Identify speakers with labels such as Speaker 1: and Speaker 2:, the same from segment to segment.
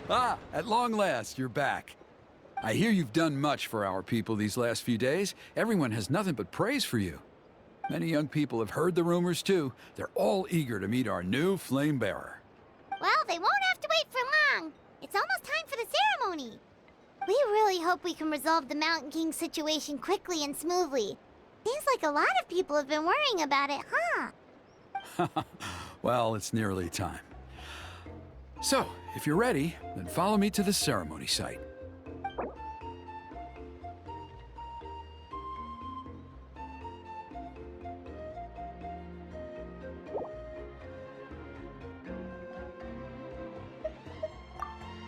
Speaker 1: Ah, at long last, you're back. I hear you've done much for our people these last few days. Everyone has nothing but praise for you. Many young people have heard the rumors too. They're all eager to meet our new flame bearer.
Speaker 2: Well, they won't have to wait for long. It's almost time for the ceremony. We really hope we can resolve the Mountain King situation quickly and smoothly. Seems like a lot of people have been worrying about it, huh?
Speaker 1: Well, it's nearly time. So, if you're ready, then follow me to the ceremony site.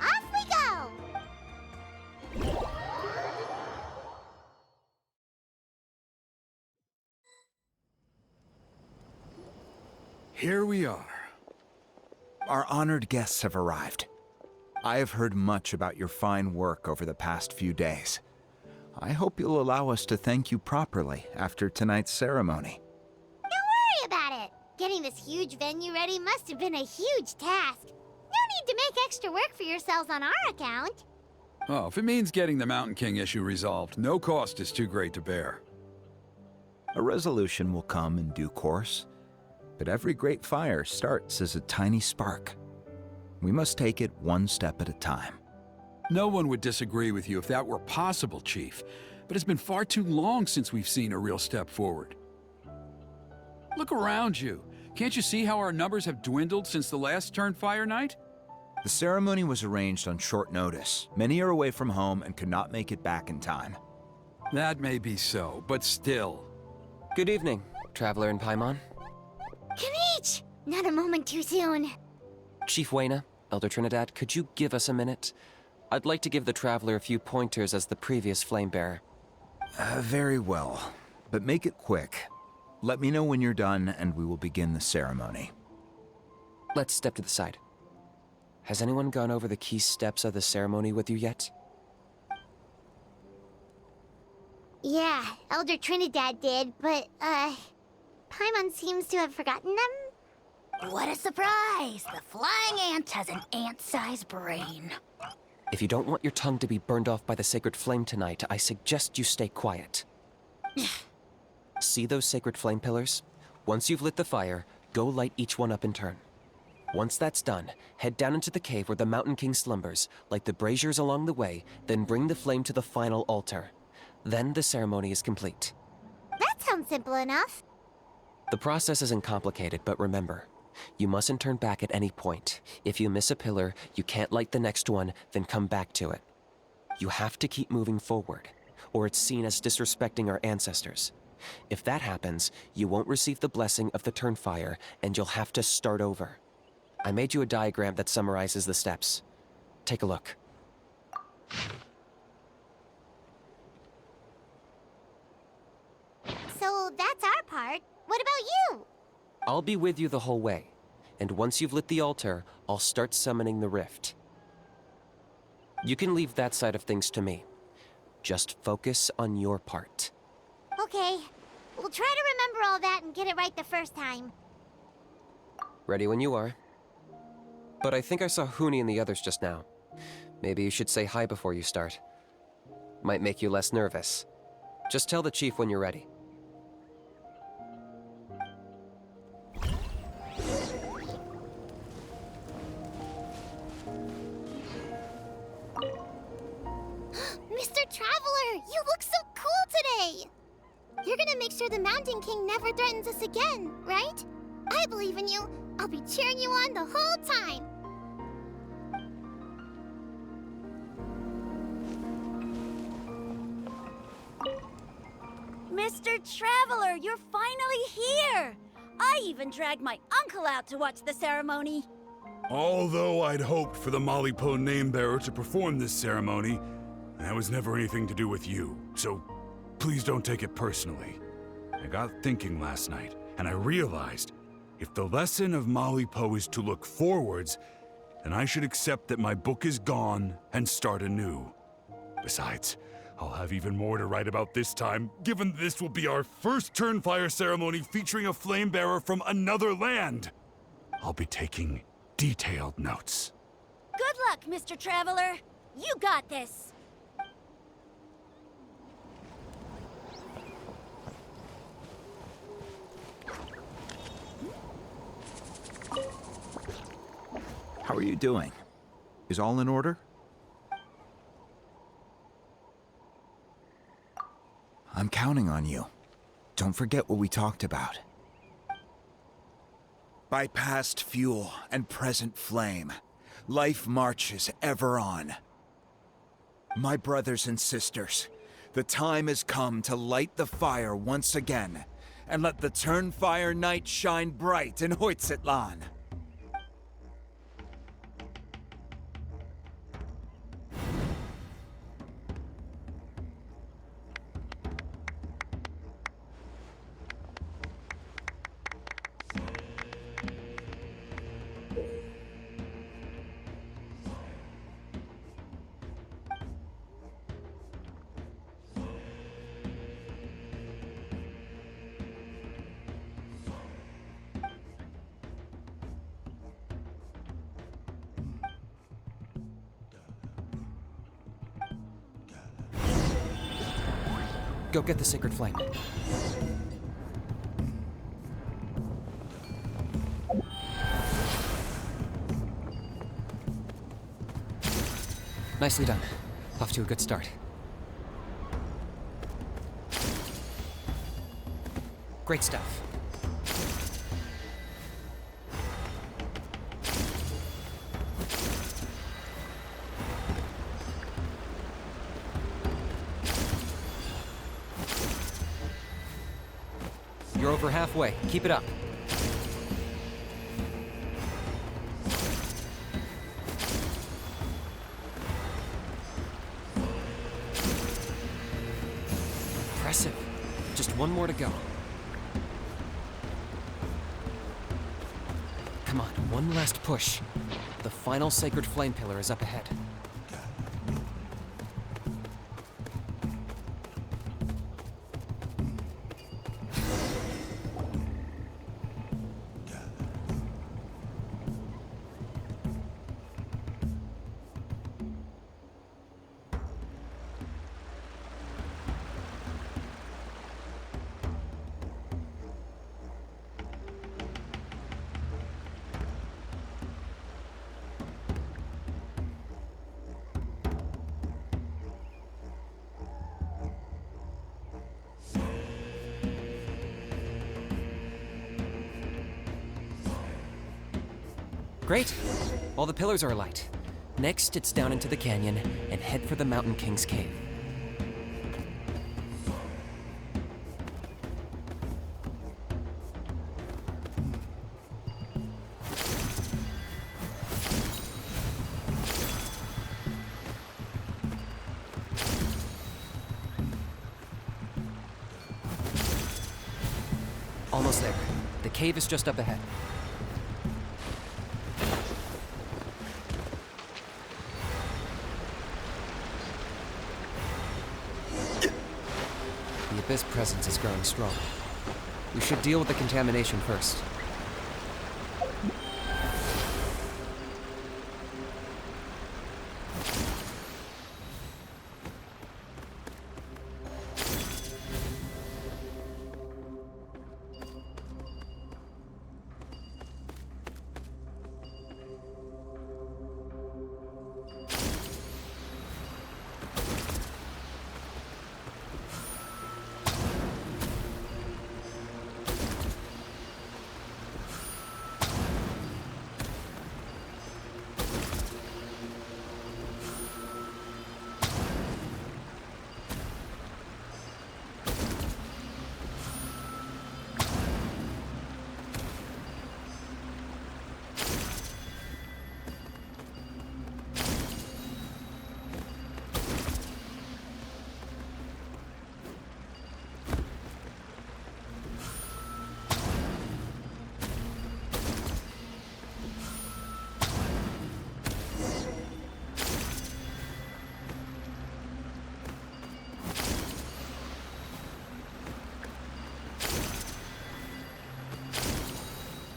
Speaker 2: Off we go!
Speaker 1: Here we are.
Speaker 3: Our honored guests have arrived. I have heard much about your fine work over the past few days. I hope you'll allow us to thank you properly after tonight's ceremony.
Speaker 2: Don't worry about it. Getting this huge venue ready must have been a huge task. No need to make extra work for yourselves on our account.
Speaker 1: Oh, if it means getting the Mountain King issue resolved, no cost is too great to bear.
Speaker 3: A resolution will come in due course, but every great fire starts as a tiny spark. We must take it one step at a time.
Speaker 1: No one would disagree with you if that were possible, Chief, but it's been far too long since we've seen a real step forward. Look around you. Can't you see how our numbers have dwindled since the last Turnfire night?
Speaker 3: The ceremony was arranged on short notice. Many are away from home and could not make it back in time.
Speaker 1: That may be so, but still.
Speaker 4: Good evening, Traveler in Paimon.
Speaker 2: Kanich! Not a moment too soon.
Speaker 4: Chief Wayna, Elder Trinidad, could you give us a minute? I'd like to give the Traveler a few pointers as the previous Flamebearer.
Speaker 3: Very well, but make it quick. Let me know when you're done and we will begin the ceremony.
Speaker 4: Let's step to the side. Has anyone gone over the key steps of the ceremony with you yet?
Speaker 2: Yeah, Elder Trinidad did, but, Paimon seems to have forgotten them?
Speaker 5: What a surprise! The flying ant has an ant-sized brain.
Speaker 4: If you don't want your tongue to be burned off by the sacred flame tonight, I suggest you stay quiet. See those sacred flame pillars? Once you've lit the fire, go light each one up in turn. Once that's done, head down into the cave where the Mountain King slumbers, light the braziers along the way, then bring the flame to the final altar. Then the ceremony is complete.
Speaker 2: That sounds simple enough.
Speaker 4: The process isn't complicated, but remember, you mustn't turn back at any point. If you miss a pillar, you can't light the next one, then come back to it. You have to keep moving forward, or it's seen as disrespecting our ancestors. If that happens, you won't receive the blessing of the Turnfire, and you'll have to start over. I made you a diagram that summarizes the steps. Take a look.
Speaker 2: So that's our part. What about you?
Speaker 4: I'll be with you the whole way, and once you've lit the altar, I'll start summoning the rift. You can leave that side of things to me. Just focus on your part.
Speaker 2: Okay. We'll try to remember all that and get it right the first time.
Speaker 4: Ready when you are. But I think I saw Huni and the others just now. Maybe you should say hi before you start. Might make you less nervous. Just tell the chief when you're ready.
Speaker 2: Mr. Traveler, you look so cool today! You're gonna make sure the Mountain King never threatens us again, right? I believe in you. I'll be cheering you on the whole time.
Speaker 5: Mr. Traveler, you're finally here! I even dragged my uncle out to watch the ceremony.
Speaker 6: Although I'd hoped for the Malipo Namebearer to perform this ceremony, that was never anything to do with you, so please don't take it personally. I got thinking last night, and I realized if the lesson of Malipo is to look forwards, then I should accept that my book is gone and start anew. Besides, I'll have even more to write about this time, given this will be our first Turnfire ceremony featuring a Flamebearer from another land. I'll be taking detailed notes.
Speaker 5: Good luck, Mr. Traveler. You got this.
Speaker 3: How are you doing? Is all in order? I'm counting on you. Don't forget what we talked about. By past fuel and present flame, life marches ever on. My brothers and sisters, the time has come to light the fire once again, and let the Turnfire night shine bright in Hoytzitlan.
Speaker 4: Go get the sacred flame. Nicely done. Off to a good start. Great stuff. You're over halfway. Keep it up. Impressive. Just one more to go. Come on, one last push. The final sacred flame pillar is up ahead. Great. All the pillars are alight. Next, it's down into the canyon and head for the Mountain King's cave. Almost there. The cave is just up ahead. The Abyss presence is growing strong. We should deal with the contamination first.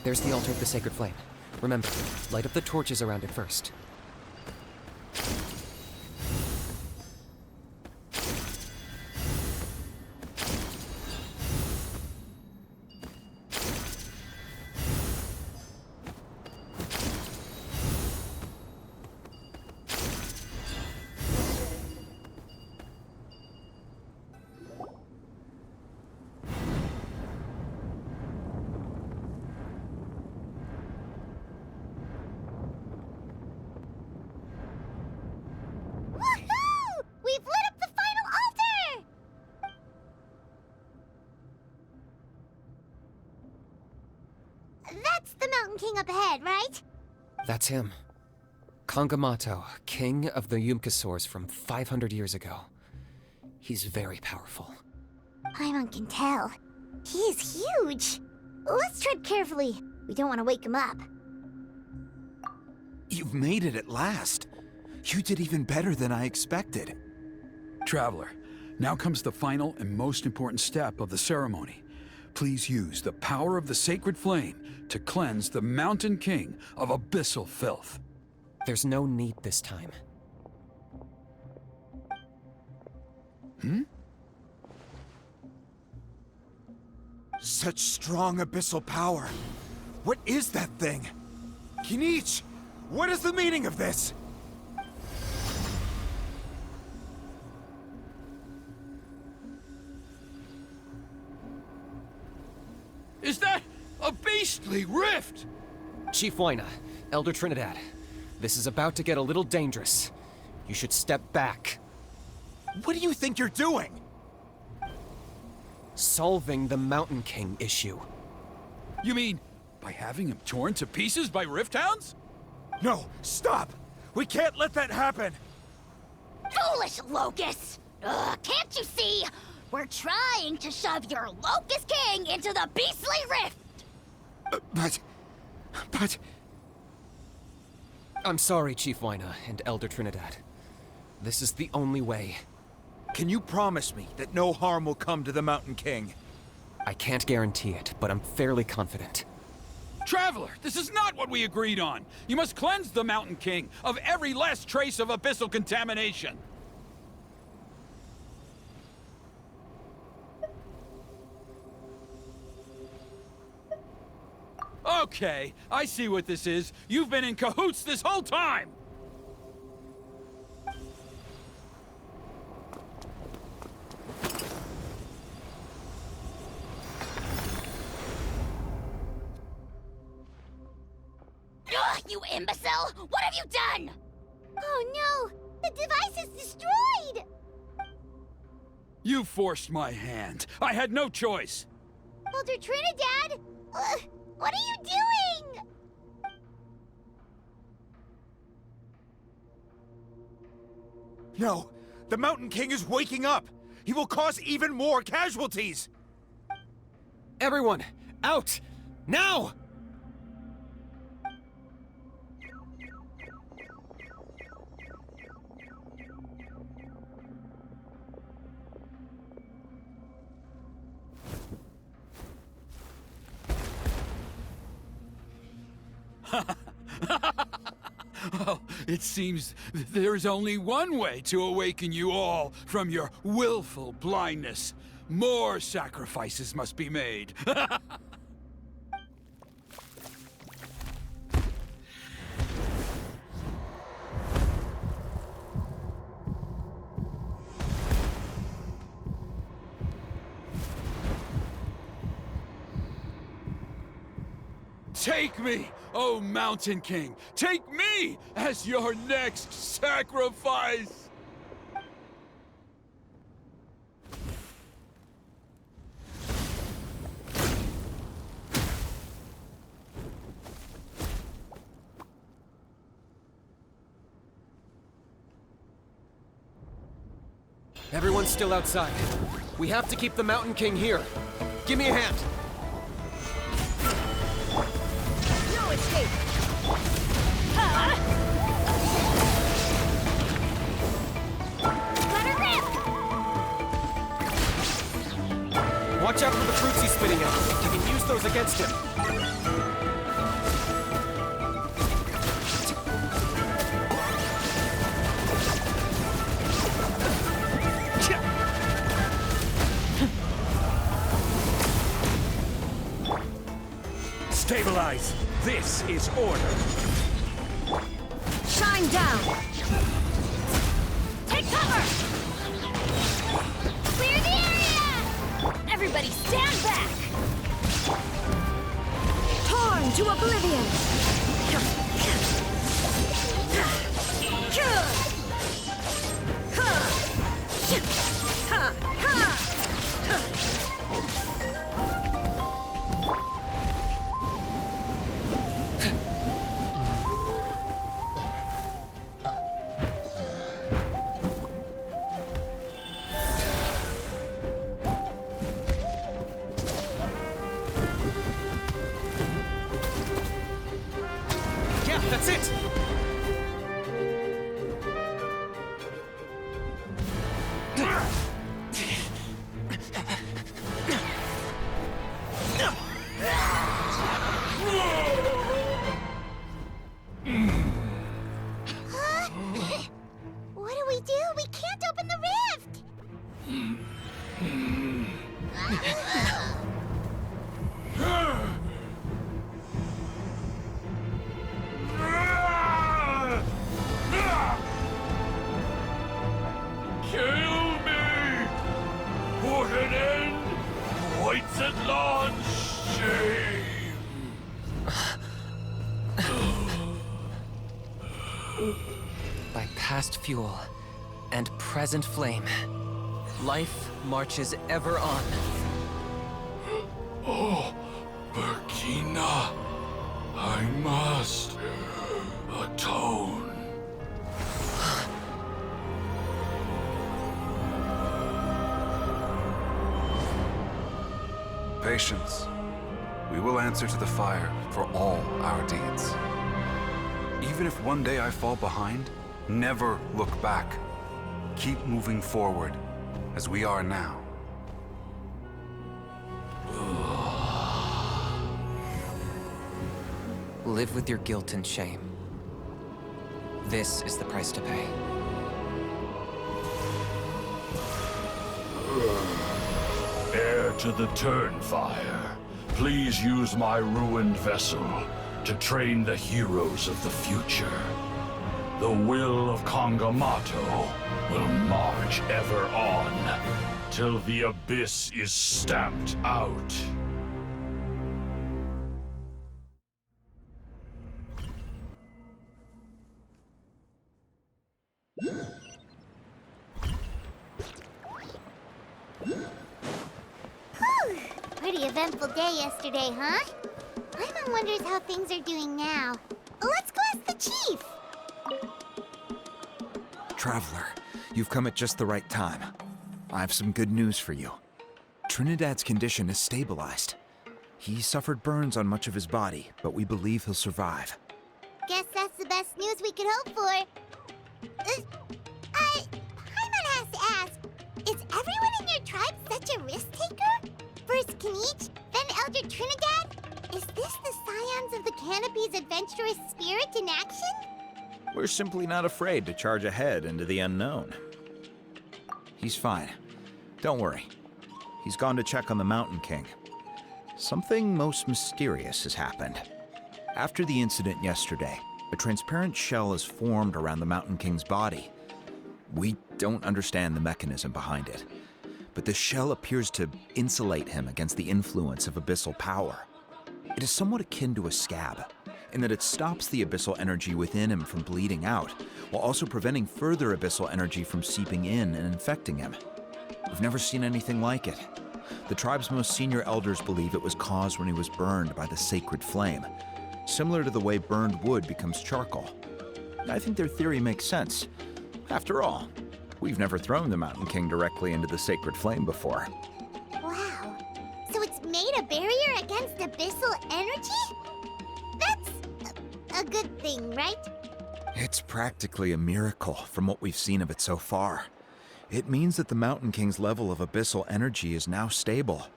Speaker 4: There's the altar of the sacred flame. Remember, light up the torches around it first.
Speaker 2: That's the Mountain King up ahead, right?
Speaker 4: That's him. Kangamato, king of the Yumkasaurs from 500 years ago. He's very powerful.
Speaker 2: Paimon can tell. He's huge. Let's tread carefully. We don't want to wake him up.
Speaker 3: You've made it at last. You did even better than I expected.
Speaker 1: Traveler, now comes the final and most important step of the ceremony. Please use the power of the sacred flame to cleanse the Mountain King of abyssal filth.
Speaker 4: There's no need this time.
Speaker 3: Such strong abyssal power. What is that thing? Kinich, what is the meaning of this?
Speaker 1: Is that a beastly rift?
Speaker 4: Chief Wyna, Elder Trinidad, this is about to get a little dangerous. You should step back.
Speaker 3: What do you think you're doing?
Speaker 4: Solving the Mountain King issue.
Speaker 1: You mean by having him torn to pieces by rift hounds?
Speaker 3: No, stop! We can't let that happen!
Speaker 5: Foolish Locust! Ugh, can't you see? We're trying to shove your Locust King into the beastly rift!
Speaker 3: But...
Speaker 4: I'm sorry, Chief Wyna and Elder Trinidad. This is the only way.
Speaker 3: Can you promise me that no harm will come to the Mountain King?
Speaker 4: I can't guarantee it, but I'm fairly confident.
Speaker 1: Traveler, this is not what we agreed on. You must cleanse the Mountain King of every last trace of abyssal contamination. Okay, I see what this is. You've been in cahoots this whole time!
Speaker 5: Ugh, you imbecile! What have you done?
Speaker 2: Oh no! The device is destroyed!
Speaker 1: You forced my hand. I had no choice.
Speaker 2: Elder Trinidad! What are you doing?
Speaker 3: No! The Mountain King is waking up! He will cause even more casualties!
Speaker 4: Everyone, out! Now!
Speaker 1: Well, it seems there's only one way to awaken you all from your willful blindness. More sacrifices must be made. Take me, O Mountain King! Take me as your next sacrifice!
Speaker 4: Everyone's still outside. We have to keep the Mountain King here. Give me a hand.
Speaker 5: No escape! Let her rip!
Speaker 4: Watch out for the fruits he's spitting out. You can use those against him.
Speaker 7: Stabilize! This is order!
Speaker 5: Shine down! Take cover! Clear the area! Everybody stand back! Torn to oblivion!
Speaker 4: Yeah, that's it!
Speaker 2: What do we do? We can't open the rift!
Speaker 6: Kill me! Put an end to White's shame!
Speaker 4: By past fuel and present flame, life marches ever on.
Speaker 6: Oh, Burkina, I must atone.
Speaker 8: Patience. We will answer to the fire for all our deeds. Even if one day I fall behind, never look back. Keep moving forward, as we are now.
Speaker 4: Live with your guilt and shame. This is the price to pay.
Speaker 6: Heir to the Turnfire, please use my ruined vessel to train the heroes of the future. The will of Kangamato will march ever on, till the abyss is stamped out.
Speaker 2: Pretty eventful day yesterday, huh? Paimon wonders how things are doing now. Let's go ask the chief!
Speaker 3: Traveler, you've come at just the right time. I have some good news for you. Trinidad's condition is stabilized. He suffered burns on much of his body, but we believe he'll survive.
Speaker 2: Guess that's the best news we could hope for. Paimon has to ask, is everyone in your tribe such a risk-taker? First Kinich, then Elder Trinidad? Is this the scions of the Canopy's adventurous spirit in action?
Speaker 3: We're simply not afraid to charge ahead into the unknown. He's fine. Don't worry. He's gone to check on the Mountain King. Something most mysterious has happened. After the incident yesterday, a transparent shell has formed around the Mountain King's body. We don't understand the mechanism behind it, but the shell appears to insulate him against the influence of abyssal power. It is somewhat akin to a scab, in that it stops the abyssal energy within him from bleeding out, while also preventing further abyssal energy from seeping in and infecting him. We've never seen anything like it. The tribe's most senior elders believe it was caused when he was burned by the sacred flame, similar to the way burned wood becomes charcoal. I think their theory makes sense. After all, we've never thrown the Mountain King directly into the sacred flame before.
Speaker 2: Wow. So it's made a barrier against abyssal energy? That's a good thing, right?
Speaker 3: It's practically a miracle from what we've seen of it so far. It means that the Mountain King's level of abyssal energy is now stable.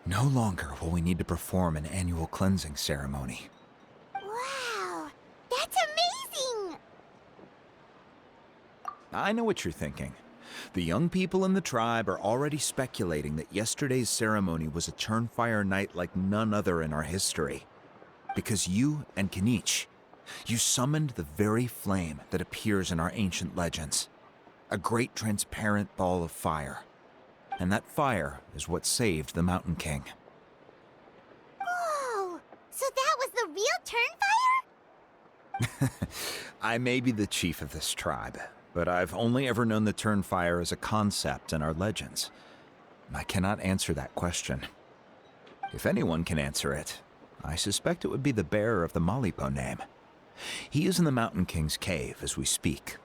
Speaker 3: No longer will we need to perform an annual cleansing ceremony.
Speaker 2: Wow. That's amazing!
Speaker 3: I know what you're thinking. The young people in the tribe are already speculating that yesterday's ceremony was a Turnfire night like none other in our history. Because you and Kinich, you summoned the very flame that appears in our ancient legends. A great transparent ball of fire. And that fire is what saved the Mountain King.
Speaker 2: Whoa! So that was the real Turnfire?
Speaker 3: I may be the chief of this tribe, but I've only ever known the Turnfire as a concept in our legends. I cannot answer that question. If anyone can answer it, I suspect it would be the bearer of the Malipo name. He is in the Mountain King's cave as we speak.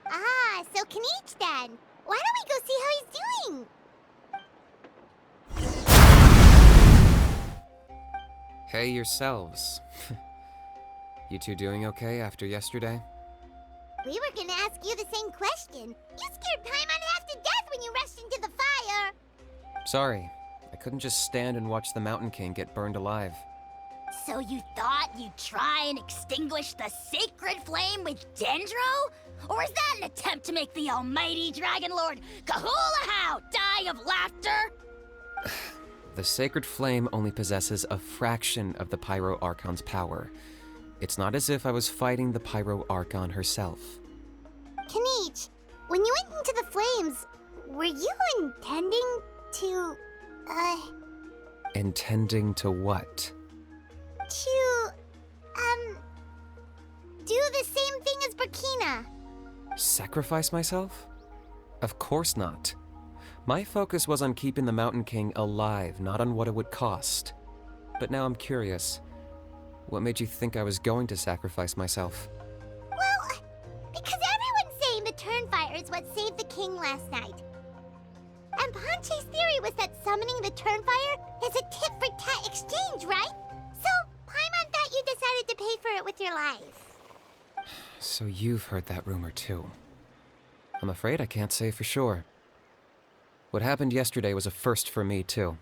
Speaker 2: Ah, so Kinich then. Why don't we go see how he's doing?
Speaker 4: Hey yourselves. You two doing okay after yesterday?
Speaker 2: We were gonna ask you the same question. You scared Paimon half to death when you rushed into the fire.
Speaker 4: Sorry, I couldn't just stand and watch the Mountain King get burned alive.
Speaker 5: So you thought you'd try and extinguish the sacred flame with Dendro? Or is that an attempt to make the almighty Dragon Lord Kahulahau die of laughter?
Speaker 4: The sacred flame only possesses a fraction of the Pyro Archon's power. It's not as if I was fighting the Pyro Archon herself.
Speaker 2: Kanichi, when you went into the flames, were you intending to,
Speaker 4: Intending to what?
Speaker 2: to, do the same thing as Burkina?
Speaker 4: Sacrifice myself? Of course not. My focus was on keeping the Mountain King alive, not on what it would cost. But now I'm curious. What made you think I was going to sacrifice myself?
Speaker 2: Well, because everyone's saying the Turnfire is what saved the king last night. And Ponche's theory was that summoning the Turnfire is a tit-for-tat exchange, right? So, Paimon thought you decided to pay for it with your life.
Speaker 4: So you've heard that rumor too. I'm afraid I can't say for sure. What happened yesterday was a first for me too.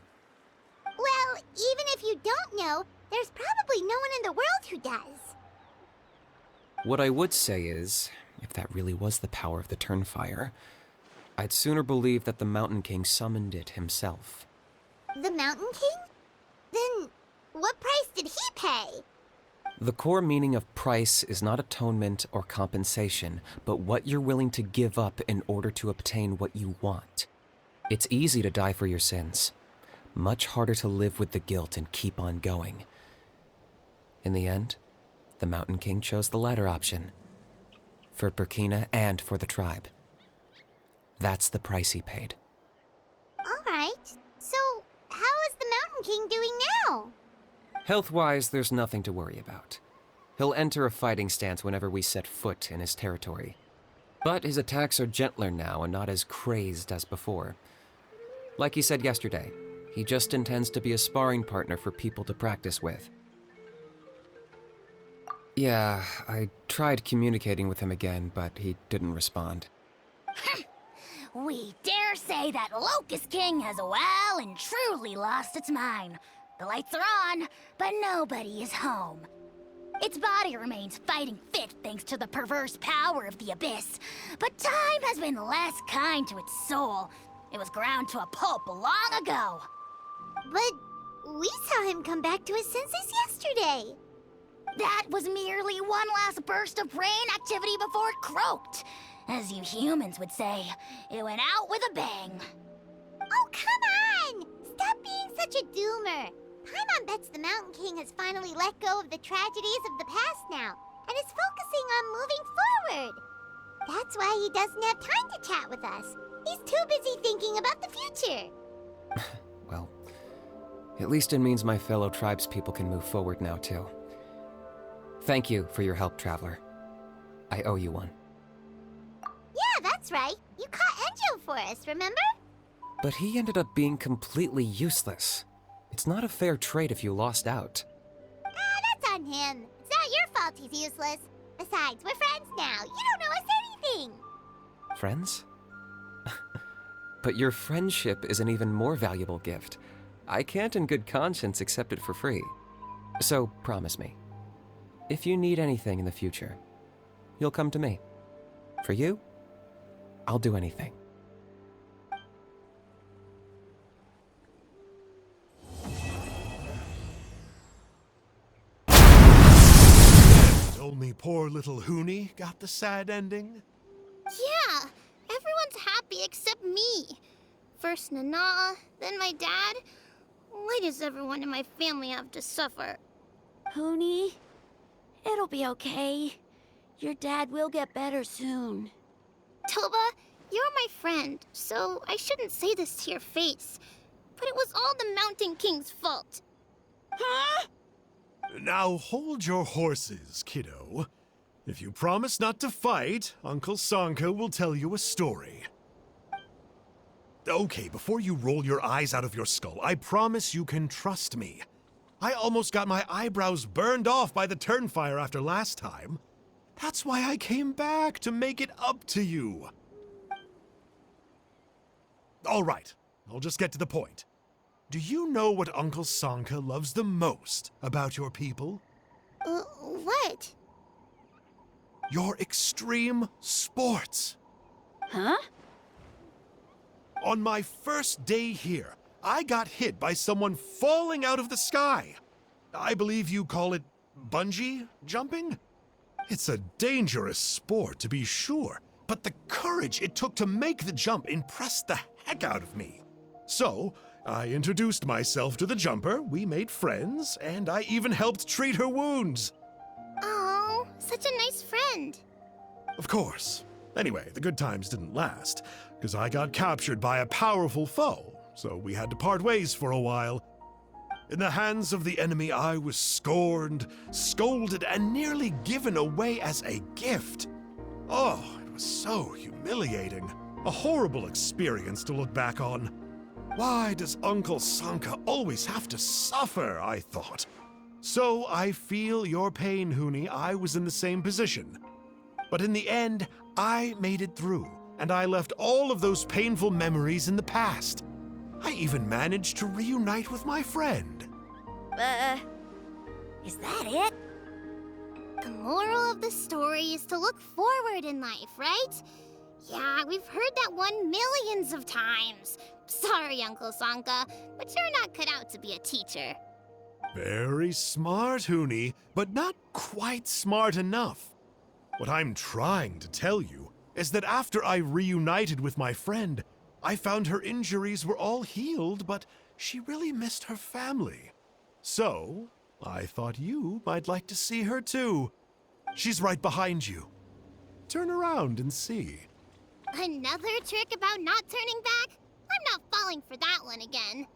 Speaker 2: Well, even if you don't know, there's probably no one in the world who does.
Speaker 4: What I would say is, if that really was the power of the Turnfire, I'd sooner believe that the Mountain King summoned it himself.
Speaker 2: The Mountain King? Then, what price did he pay?
Speaker 4: The core meaning of price is not atonement or compensation, but what you're willing to give up in order to obtain what you want. It's easy to die for your sins. Much harder to live with the guilt and keep on going. In the end, the Mountain King chose the latter option. For Burkina and for the tribe. That's the price he paid.
Speaker 2: Alright, so how is the Mountain King doing now?
Speaker 4: Health-wise, there's nothing to worry about. He'll enter a fighting stance whenever we set foot in his territory. But his attacks are gentler now and not as crazed as before. Like he said yesterday, he just intends to be a sparring partner for people to practice with. Yeah, I tried communicating with him again, but he didn't respond.
Speaker 5: We dare say that Locust King has well and truly lost its mind. The lights are on, but nobody is home. Its body remains fighting fit thanks to the perverse power of the Abyss, but time has been less kind to its soul. It was ground to a pulp long ago.
Speaker 2: But we saw him come back to his senses yesterday.
Speaker 5: That was merely one last burst of brain activity before it croaked. As you humans would say, it went out with a bang.
Speaker 2: Oh, come on! Stop being such a doomer. Paimon bets the Mountain King has finally let go of the tragedies of the past now, and is focusing on moving forward. That's why he doesn't have time to chat with us. He's too busy thinking about the future.
Speaker 4: Well, at least it means my fellow tribespeople can move forward now, too. Thank you for your help, Traveler. I owe you one.
Speaker 2: Yeah, that's right. You caught Enjo for us, remember?
Speaker 4: But he ended up being completely useless. It's not a fair trade if you lost out.
Speaker 2: That's on him. It's not your fault he's useless. Besides, we're friends now. You don't know us anything.
Speaker 4: Friends? But your friendship is an even more valuable gift. I can't in good conscience accept it for free. So promise me, if you need anything in the future, you'll come to me. For you, I'll do anything.
Speaker 9: Only poor little Hoonie got the sad ending?
Speaker 10: Yeah, everyone's happy except me. First Nana, then my dad. Why does everyone in my family have to suffer?
Speaker 11: Hoonie, it'll be okay. Your dad will get better soon.
Speaker 10: Toba, you're my friend, so I shouldn't say this to your face. But it was all the Mountain King's fault.
Speaker 11: Huh?
Speaker 9: Now hold your horses, kiddo. If you promise not to fight, Uncle Sanko will tell you a story. Okay, before you roll your eyes out of your skull, I promise you can trust me. I almost got my eyebrows burned off by the turnfire after last time. That's why I came back, to make it up to you. All right, I'll just get to the point. Do you know what Uncle Sanka loves the most about your people?
Speaker 10: What?
Speaker 9: Your extreme sports.
Speaker 11: Huh?
Speaker 9: On my first day here, I got hit by someone falling out of the sky. I believe you call it bungee jumping? It's a dangerous sport, to be sure, but the courage it took to make the jump impressed the heck out of me. So, I introduced myself to the jumper, we made friends, and I even helped treat her wounds.
Speaker 10: Oh, such a nice friend.
Speaker 9: Of course. Anyway, the good times didn't last, because I got captured by a powerful foe, so we had to part ways for a while. In the hands of the enemy, I was scorned, scolded, and nearly given away as a gift. Oh, it was so humiliating. A horrible experience to look back on. Why does Uncle Sanka always have to suffer, I thought. So I feel your pain, Huni. I was in the same position. But in the end, I made it through, and I left all of those painful memories in the past. I even managed to reunite with my friend.
Speaker 11: Is that it?
Speaker 10: The moral of the story is to look forward in life, right? Yeah, we've heard that one millions of times. Sorry, Uncle Sanka, but you're not cut out to be a teacher.
Speaker 9: Very smart, Huni, but not quite smart enough. What I'm trying to tell you is that after I reunited with my friend, I found her injuries were all healed, but she really missed her family. So, I thought you might like to see her too. She's right behind you. Turn around and see.
Speaker 10: Another trick about not turning back? I'm not falling for that one again.